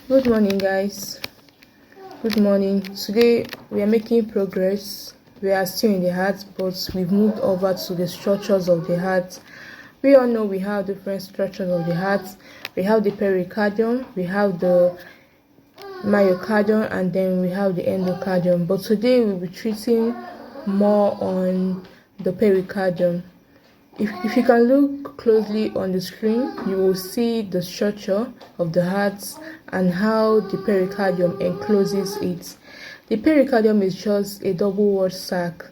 Good morning, guys. Good morning. Today we are making progress. We are still in the heart, but we've moved over to the structures of the heart. We all know we have different structures of the heart. We have the pericardium, we have the myocardium, and then we have the endocardium. But today we'll be treating more on the pericardium. If you can look closely on the screen, you will see the structure of the heart and how the pericardium encloses it. The pericardium is just a double-walled sac,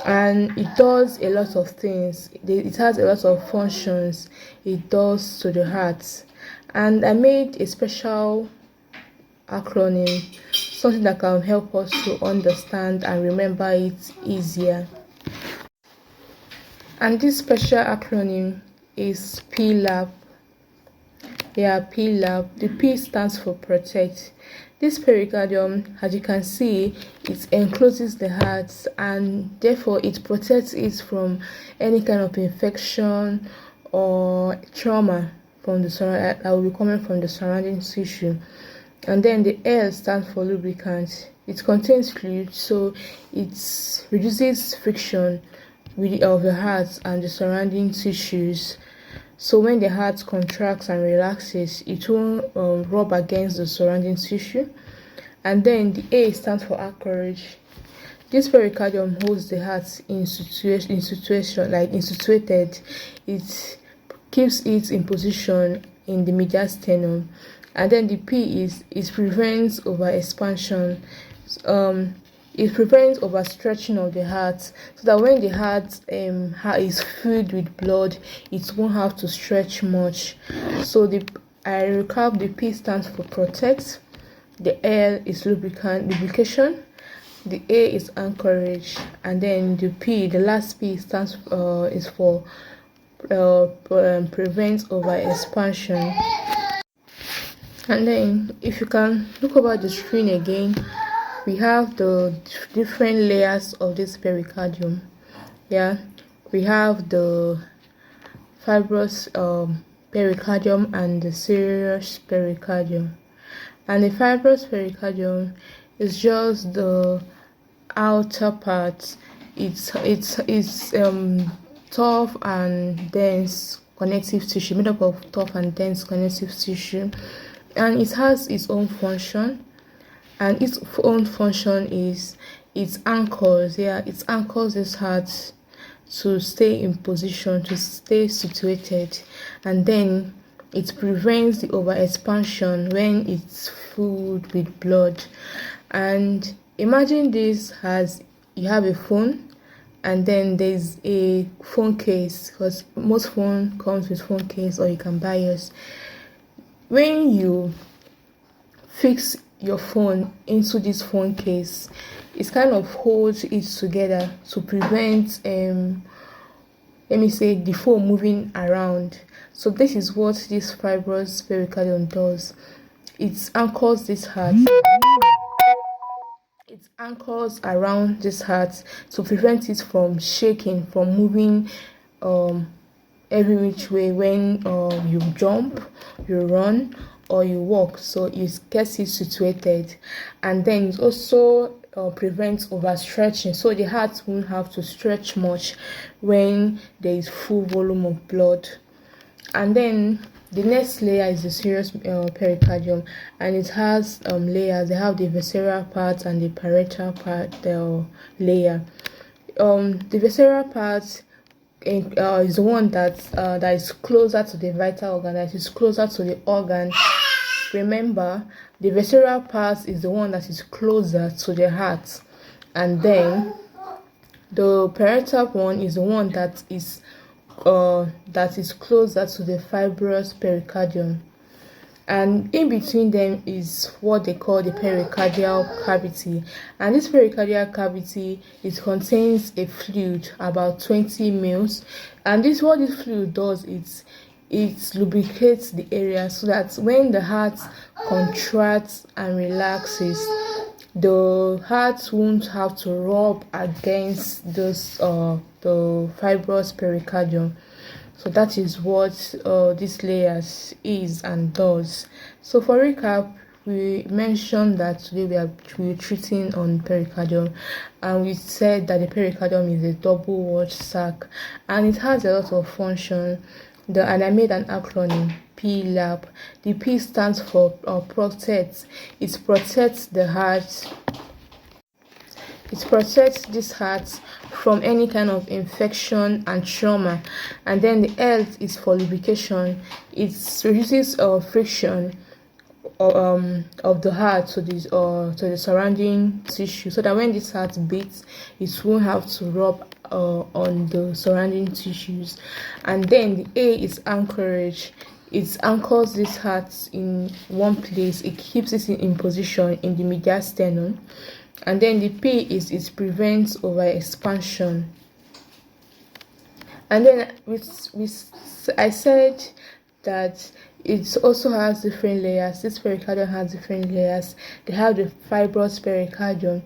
and it does a lot of things. It has a lot of functions it does to the heart. And I made a special acronym, something that can help us to understand and remember it easier. And this special acronym is PLAP. PLAP. The P stands for protect. This pericardium, as you can see, it encloses the heart, and therefore it protects it from any kind of infection or trauma from that will be coming from the surrounding tissue. And then the L stands for lubricant. It contains fluid, so it reduces friction of the heart and the surrounding tissues. So when the heart contracts and relaxes, it won't rub against the surrounding tissue. And then the A stands for anchorage. This pericardium holds the heart in situated. It keeps it in position in the medial sternum. And then the P is it prevents overexpansion. It prevents overstretching of the heart, so that when the heart is filled with blood, it won't have to stretch much. So I recap: the P stands for protect, the L is lubrication, the A is anchorage, and then the last P stands is for prevent overexpansion. And then if you can look over the screen again, we have the different layers of this pericardium. We have the fibrous pericardium and the serous pericardium. And the fibrous pericardium is just the outer part. It's tough and dense connective tissue, made up of tough and dense connective tissue, and it has its own function. And its own function is it anchors this heart to stay in position, to stay situated, and then it prevents the overexpansion when it's filled with blood. And imagine this as you have a phone, and then there's a phone case, because most phone comes with phone case, or you can buy yours. When you fix your phone into this phone case, it kind of holds it together to prevent the phone moving around. So this is what this fibrous pericardium does. It anchors this heart. It anchors around this heart to prevent it from shaking, from moving every which way when you jump, you run, or you walk. So it gets it situated, and then it also prevents overstretching, so the heart won't have to stretch much when there is full volume of blood. And then the next layer is the serous pericardium, and it has layers. They have the visceral part and the parietal part layer. The visceral part is the one that is closer to the vital organ, that is closer to the organ. Remember, the visceral part is the one that is closer to the heart, and then the parietal one is the one that is closer to the fibrous pericardium. And in between them is what they call the pericardial cavity. And this pericardial cavity, it contains a fluid about 20 ml. And what this fluid does is it lubricates the area, so that when the heart contracts and relaxes, the heart won't have to rub against the fibrous pericardium. So that is what this layers is and does. So for recap, we mentioned that today we're treating on pericardium, and we said that the pericardium is a double walled sac and it has a lot of function. And I made an acronym, PLAP. The P stands for protect. It protects the heart. It protects this heart from any kind of infection and trauma. And then the L is for lubrication. It reduces friction of the heart to the surrounding tissue, so that when this heart beats, it won't have to rub on the surrounding tissues. And then the A is anchorage. It anchors this heart in one place. It keeps it in position in the medial sternum. And then the P is it prevents over expansion. And then I said that it also has different layers. This pericardium has different layers. They have the fibrous pericardium,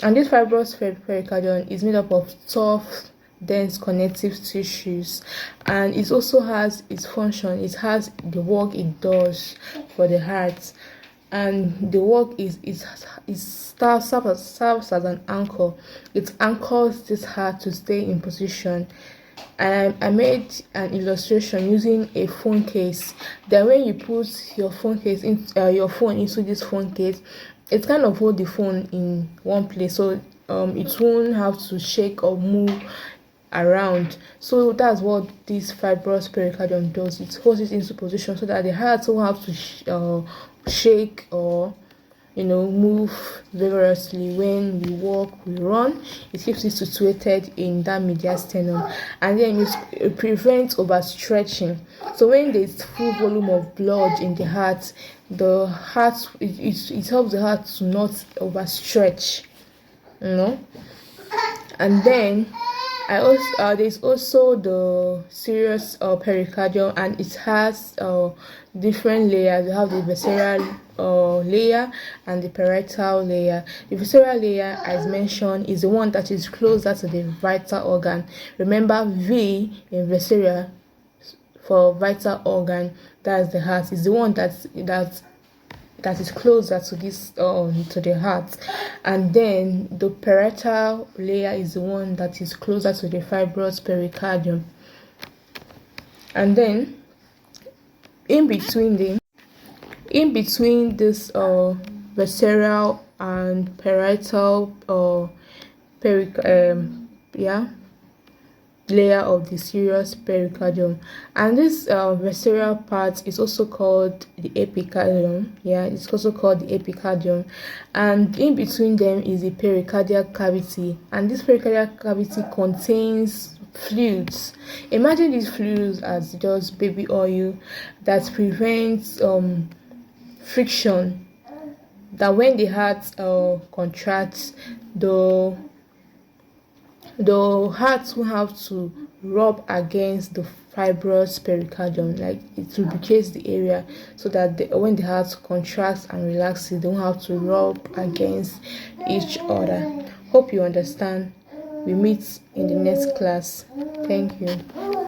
and this fibrous pericardium is made up of tough, dense connective tissues, and it also has its function. It has the work it does for the heart, and the work serves as an anchor. It anchors this heart to stay in position. And I made an illustration using a phone case. That when you put your phone into this phone case, it kind of hold the phone in one place, so it won't have to shake or move around. So that's what this fibrous pericardium does. It holds it into position so that the heart won't have to shake or move vigorously when we walk, we run. It keeps it situated in that medial sternum, and then it prevents overstretching. So when there's full volume of blood in the heart, it helps the heart to not overstretch, And then there's also the serous pericardium, and it has different layers. We have the visceral layer and the parietal layer. The visceral layer, as mentioned, is the one that is closer to the vital organ. Remember, V in visceral for vital organ, that's the heart, is the one that is closer to this to the heart. And then the parietal layer is the one that is closer to the fibrous pericardium. And then in between this visceral and parietal layer of the serous pericardium, and this visceral part is also called the epicardium. It's also called the epicardium, and in between them is the pericardial cavity, and this pericardial cavity contains fluids. Imagine these fluids as just baby oil that prevents friction, that when the heart contracts, the heart will have to rub against the fibrous pericardium, like it lubricates the area, so that when the heart contracts and relaxes, they don't have to rub against each other. Hope you understand. We meet in the next class. Thank you.